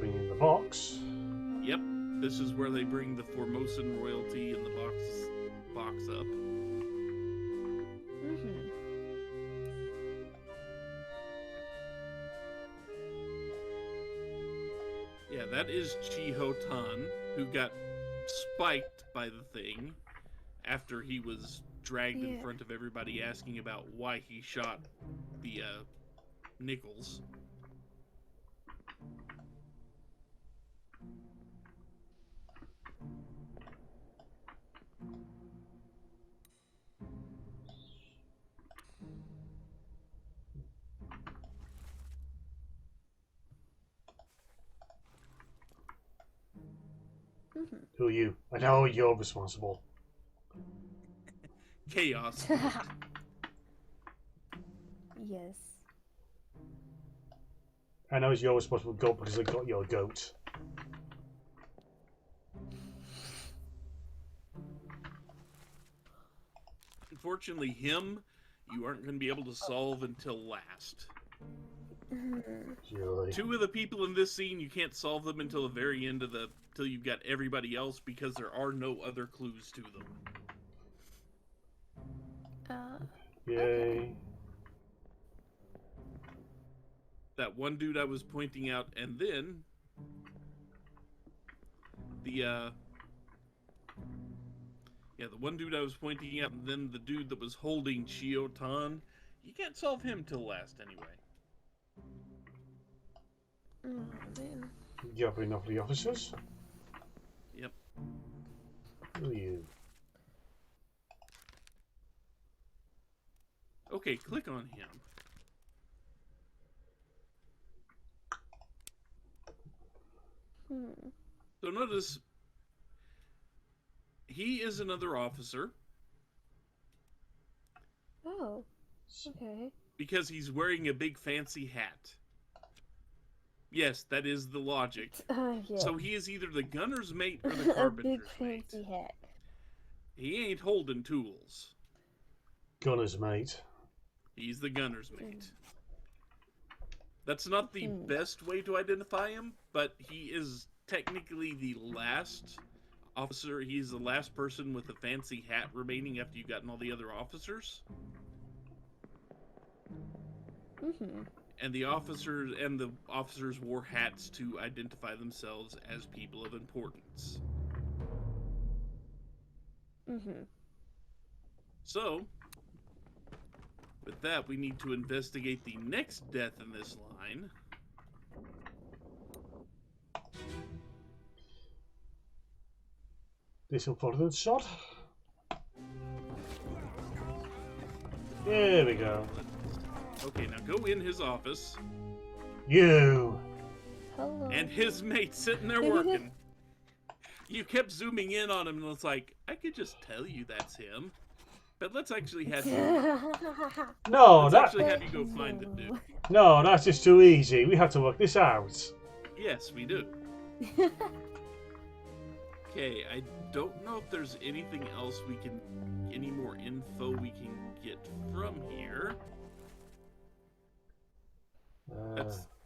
Bringing the box. Yep, this is where they bring the Formosan royalty and the box up. Mm-hmm. Yeah, that is Chi-Ho Tan, who got spiked by the thing after he was dragged in front of everybody asking about why he shot the Nichols. Mm-hmm. Who are you? I know you're responsible. Chaos. Yes. I know you're responsible goat because I got your goat. Unfortunately, him, you aren't going to be able to solve until last. Really? Two of the people in this scene, you can't solve them until the very end of till you've got everybody else because there are no other clues to them. Yay. Okay. That one dude I was pointing out, and then the one dude I was pointing out, and then the dude that was holding Chi-Ho Tan, you can't solve him till last anyway. Oh, man. You have enough of the officers? Yep. Who are you? Okay, click on him. So notice, he is another officer. Oh, okay. Because he's wearing a big fancy hat. Yes, that is the logic. Yeah. So he is either the gunner's mate or the A carpenter's big mate. fancy hat. He ain't holding tools. Gunner's mate. He's the gunner's mate. That's not the best way to identify him, but he is technically the last officer. He's the last person with a fancy hat remaining after you've gotten all the other officers. Mm-hmm. And the officers wore hats to identify themselves as people of importance. Mm-hmm. So, with that, we need to investigate the next death in this line. This unfortunate shot. There we go. Okay, now go in his office. You! Hello. And his mate sitting there working. You kept zooming in on him, and it's like, I could just tell you that's him. But let's actually have you... No, let's actually have you go find the dude. No, that's just too easy. We have to work this out. Yes, we do. Okay, I don't know if there's anything else we can... any more info we can get from here.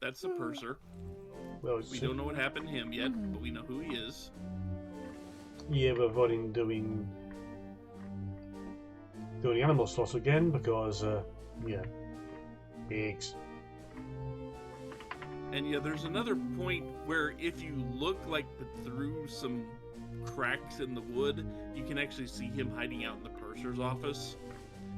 That's the purser. Well, We don't know what happened to him yet, but we know who he is. Yeah, we're avoiding doing the animal slots again because, yeah, pigs. And yeah, there's another point where if you look like through some cracks in the wood, you can actually see him hiding out in the purser's office.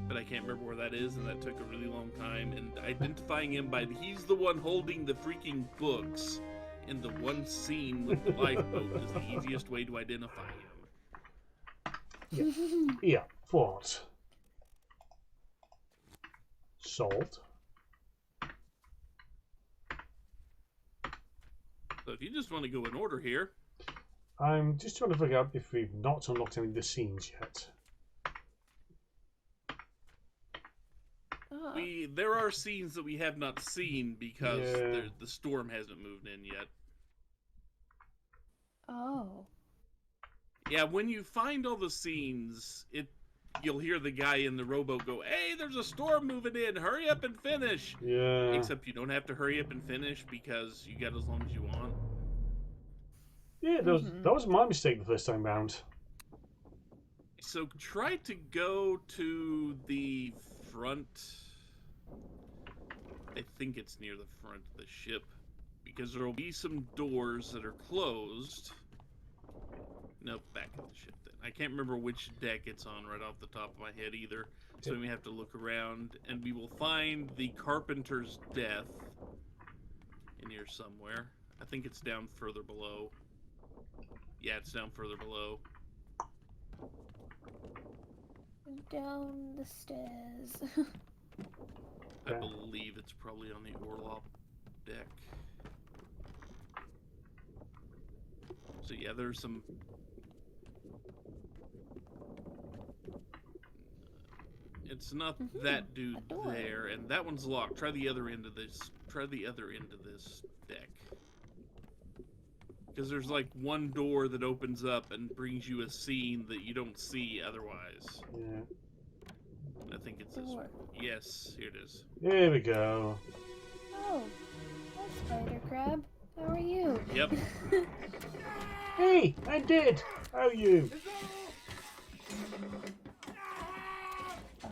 But I can't remember where that is, and that took a really long time. And identifying him by he's the one holding the freaking books in the one scene with the lifeboat is the easiest way to identify him. Yeah, yeah. What? Salt. So if you just want to go in order here. I'm just trying to figure out if we've not unlocked any of the scenes yet. There are scenes that we have not seen because the storm hasn't moved in yet. Oh. Yeah, when you find all the scenes, you'll hear the guy in the rowboat go, "Hey, there's a storm moving in. Hurry up and finish." Yeah. Except you don't have to hurry up and finish because you got as long as you want. Yeah, that was my mistake the first time round. So try to go to the front. I think it's near the front of the ship, because there will be some doors that are closed. Nope, back of the ship then. I can't remember which deck it's on right off the top of my head either, so we have to look around, and we will find the Carpenter's Death in here somewhere. I think it's down further below. Yeah, it's down further below. Down the stairs. I believe it's probably on the Orlop deck. So yeah, there's some... It's not that dude there, and that one's locked. Try the other end of this. Try the other end of this deck. Because there's like one door that opens up and brings you a scene that you don't see otherwise. Yeah. I think it's this one. Yes, here it is. Here we go. Oh, hi, Spider Crab. How are you? Yep. Hey, I did. How are you? Oh,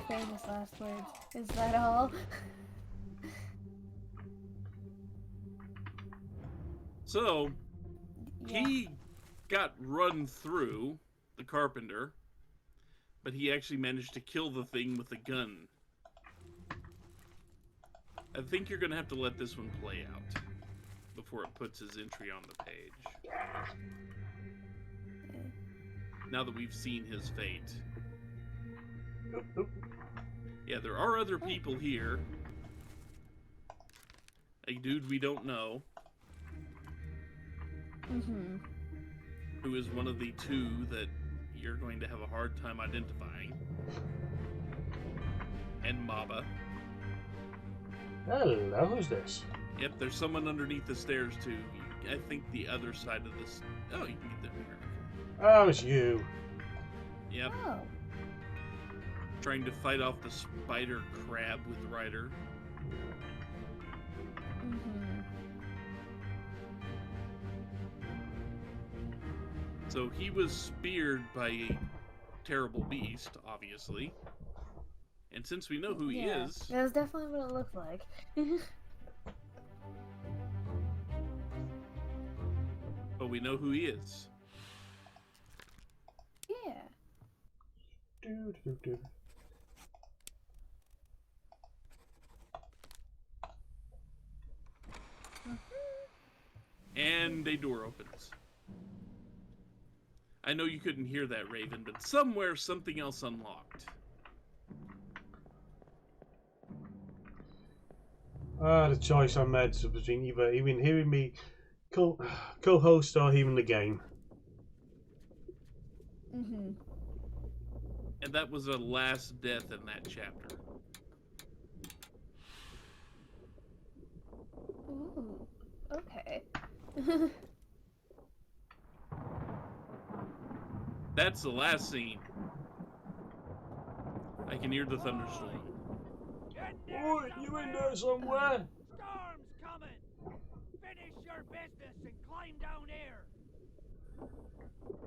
famous last words. Is that all? So, Yeah. he got run through, the Carpenter, but he actually managed to kill the thing with a gun. I think you're going to have to let this one play out before it puts his entry on the page. Now that we've seen his fate. Yeah, there are other people here. A dude we don't know. Who is one of the two that you're going to have a hard time identifying. And Maba. Hello, who's this? Yep, there's someone underneath the stairs too. I think the other side of this... Oh, you can get there here. Oh, it's you. Yep. Oh. Trying to fight off the spider crab with Ryder. So he was speared by a terrible beast, obviously. And since we know who he is... That's definitely what it looked like. But we know who he is. Yeah. And a door opens. I know you couldn't hear that, Raven, but somewhere something else unlocked. The choice I made was between either even hearing me co-host or hearing the game. And that was a last death in that chapter. Ooh. Okay. That's the last scene. I can hear the thunderstorm. Oi, you in there somewhere? Storm's coming! Finish your business and climb down here!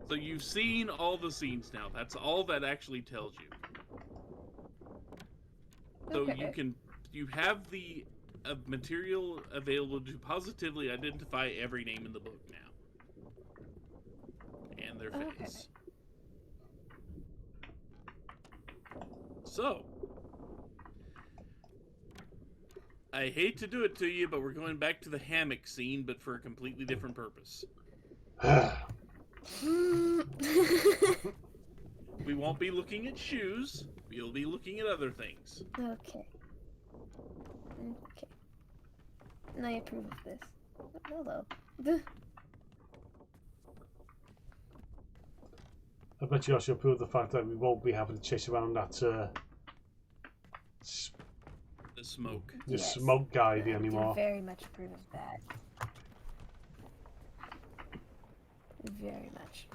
So you've seen all the scenes now. That's all that actually tells you. So you have the material available to positively identify every name in the book now. And their face. So, I hate to do it to you, but we're going back to the hammock scene, but for a completely different purpose. We won't be looking at shoes. We'll be looking at other things. Okay. And I approve of this. Hello. I bet you also approve the fact that we won't be having to chase around that The smoke. the smoke guy I anymore. very much approve of that. Very much.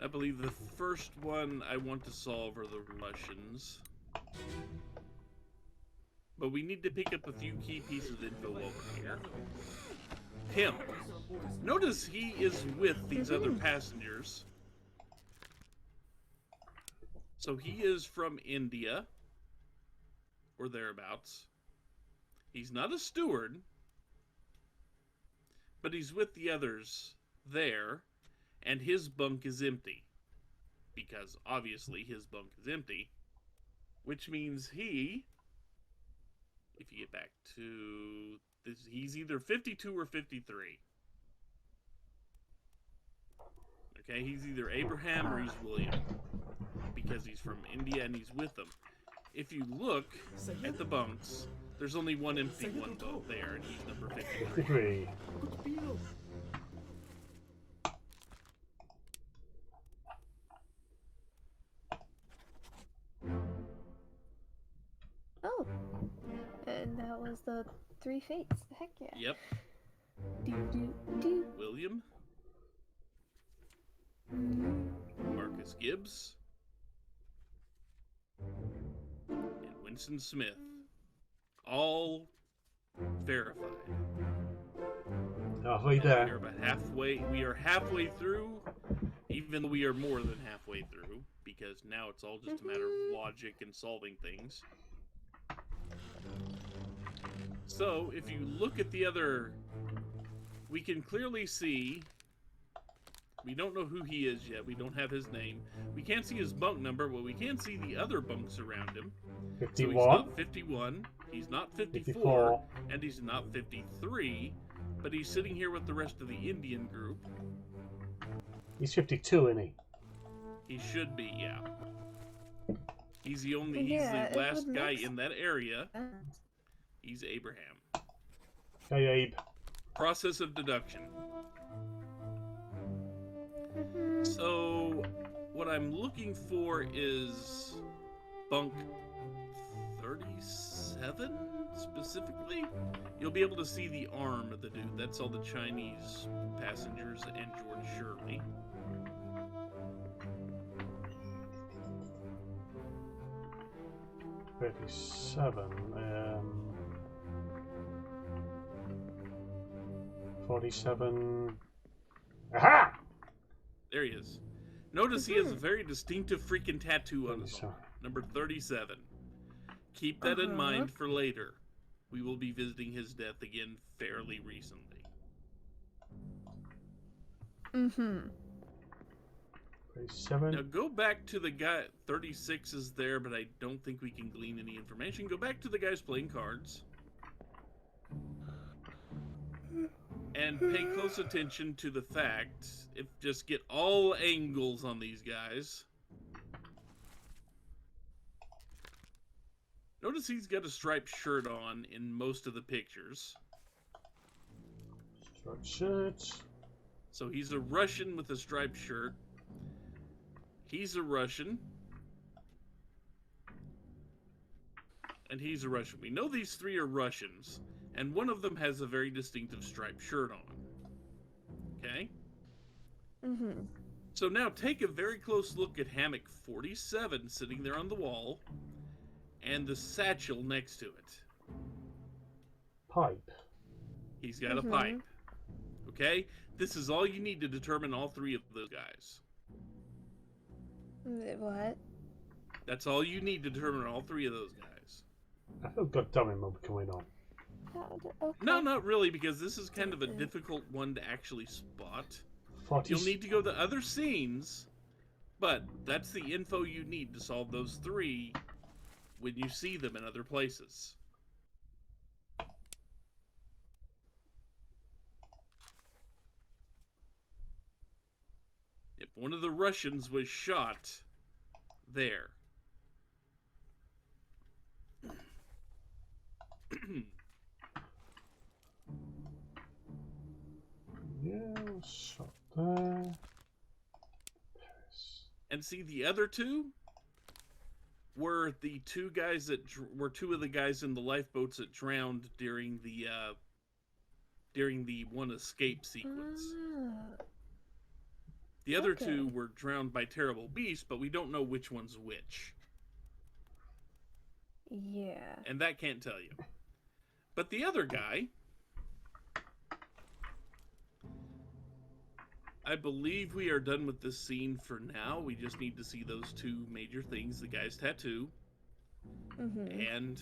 I believe the first one I want to solve are the Russians. But we need to pick up a few key pieces of info while we're here. Him. Notice he is with these other passengers. So he is from India, or thereabouts. He's not a steward, but he's with the others there, and his bunk is empty. Because obviously his bunk is empty, which means he, if you get back to this, he's either 52 or 53. Okay, he's either Abraham or he's William, because he's from India and he's with them. If you look at the bunks, there's only one empty one bunk there, and he's number 53. Oh, and that was the 3 fates. Heck yeah. Yep. Do. William, Marcus Gibbs, and Winston Smith. All verified. Halfway We are there. about halfway. We are halfway through, even though we are more than halfway through, because now it's all just a matter of logic and solving things. So, if you look at the other, we can clearly see, we don't know who he is yet, we don't have his name. We can't see his bunk number, but we can see the other bunks around him. So 51. he's not 51, he's not 54, 54. and he's not 53, but he's sitting here with the rest of the Indian group. He's 52, isn't he? He should be, yeah. He's the Yeah, it last would guy make in that area. sense. He's Abraham. Hey, Abe. Process of deduction. So, what I'm looking for is bunk 37 specifically. You'll be able to see the arm of the dude. That's all the Chinese passengers and George Shirley. $37. 47. Aha! There he is. Notice he has a very distinctive freaking tattoo on his 37. arm. Number 37. Keep that in mind for later. We will be visiting his death again fairly recently. Now 37. go back to the guy. 36 is there, but I don't think we can glean any information. Go back to the guys playing cards. And pay close attention to the fact, if just get all angles on these guys. Notice he's got a striped shirt on in most of the pictures. Striped shirt. So he's a Russian with a striped shirt. He's a Russian. And he's a Russian. We know these three are Russians. And one of them has a very distinctive striped shirt on. Okay? So now take a very close look at hammock 47 sitting there on the wall. And the satchel next to it. Pipe. He's got a pipe. Okay? This is all you need to determine all three of those guys. What? That's all you need to determine all three of those guys. I feel goddamn it coming on. Okay. No, not really, because this is kind of a difficult one to actually spot. 40. You'll need to go to other scenes, but that's the info you need to solve those three when you see them in other places. If one of the Russians was shot there. Yeah, shot there. And see, the other two were the two guys that were two of the guys in the lifeboats that drowned during the during the one escape sequence. Ah, The other okay. two were drowned by terrible beasts, but we don't know which one's which. yeah. And that can't tell you. But the other guy, I believe we are done with this scene for now. We just need to see those two major things, the guy's tattoo, and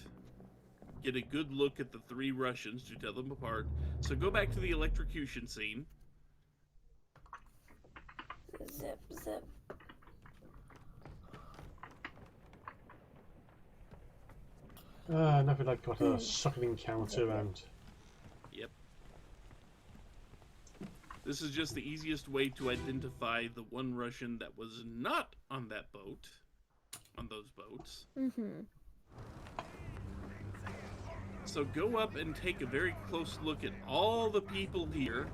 get a good look at the three Russians to tell them apart. So go back to the electrocution scene. Zip, zip. Nothing like got a sucking encounter and... Yep. This is just the easiest way to identify the one Russian that was not on that boat, on those boats. So go up and take a very close look at all the people here.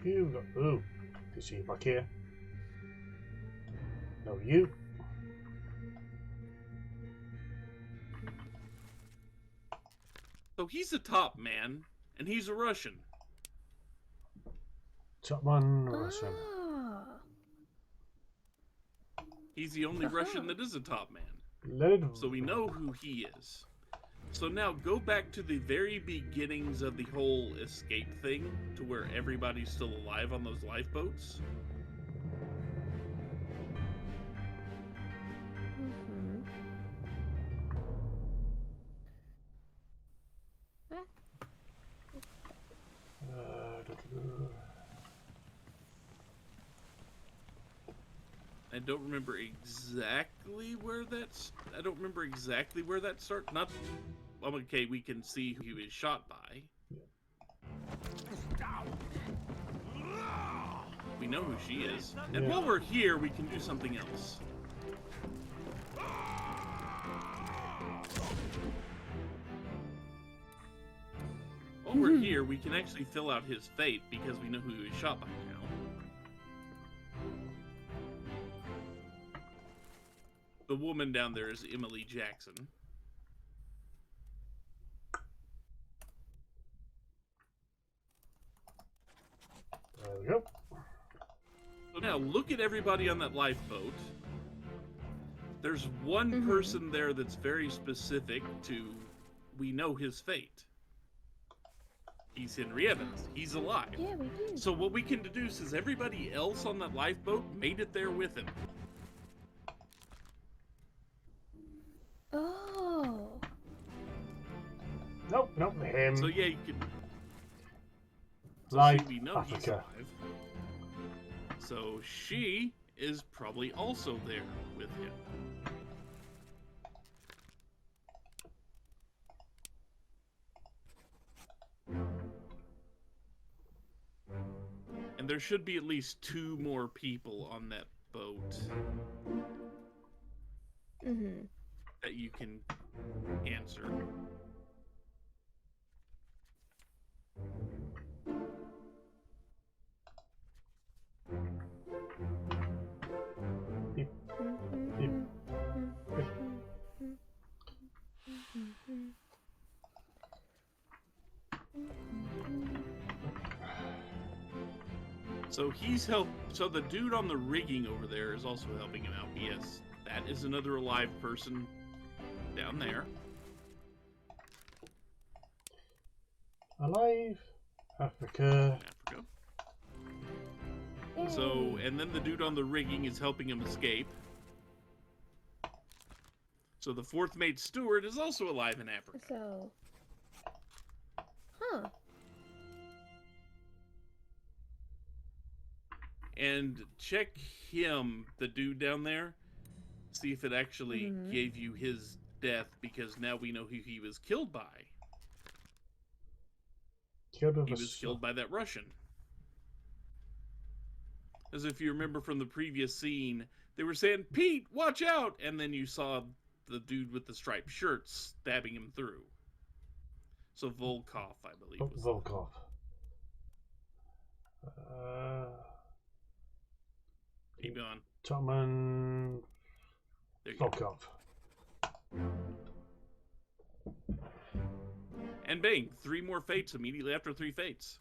Ooh, you see back here? No, you. So he's a top man, and he's a Russian. Top man, Russian. Ah. He's the only Russian that is a top man. Let it... So we know who he is. So now go back to the very beginnings of the whole escape thing, to where everybody's still alive on those lifeboats. I don't remember exactly where that's. I don't remember exactly where that starts. Not. Okay, we can see who he was shot by. We know who she is. And while we're here, we can do something else. While we're here, we can actually fill out his fate because we know who he was shot by now. The woman down there is Emily Jackson. There we go. So now look at everybody on that lifeboat. There's one person there that's very specific to, we know his fate. He's Henry Evans. He's alive. Yeah, we do. So what we can deduce is everybody else on that lifeboat made it there with him. Oh. Nope, him. So yeah, you can. So Life, see, we know he's Africa. alive. So she is probably also there with him. And there should be at least 2 more people on that boat that you can answer. Beep, beep, beep. So he's so the dude on the rigging over there is also helping him out. Yes, that is another alive person down there. Alive, Africa. Africa. So, and then the dude on the rigging is helping him escape. So the 4th mate steward is also alive in Africa. So. Huh. And check him, the dude down there. See if it actually gave you his death, because now we know who he was killed by. He was killed by that Russian. As if you remember from the previous scene, they were saying, "Pete, watch out!" And then you saw the dude with the striped shirt stabbing him through. So Volkov, I believe. Was Volkov. Keep going. Topman. There you go. Volkov. And bang, 3 more fates immediately after 3 fates.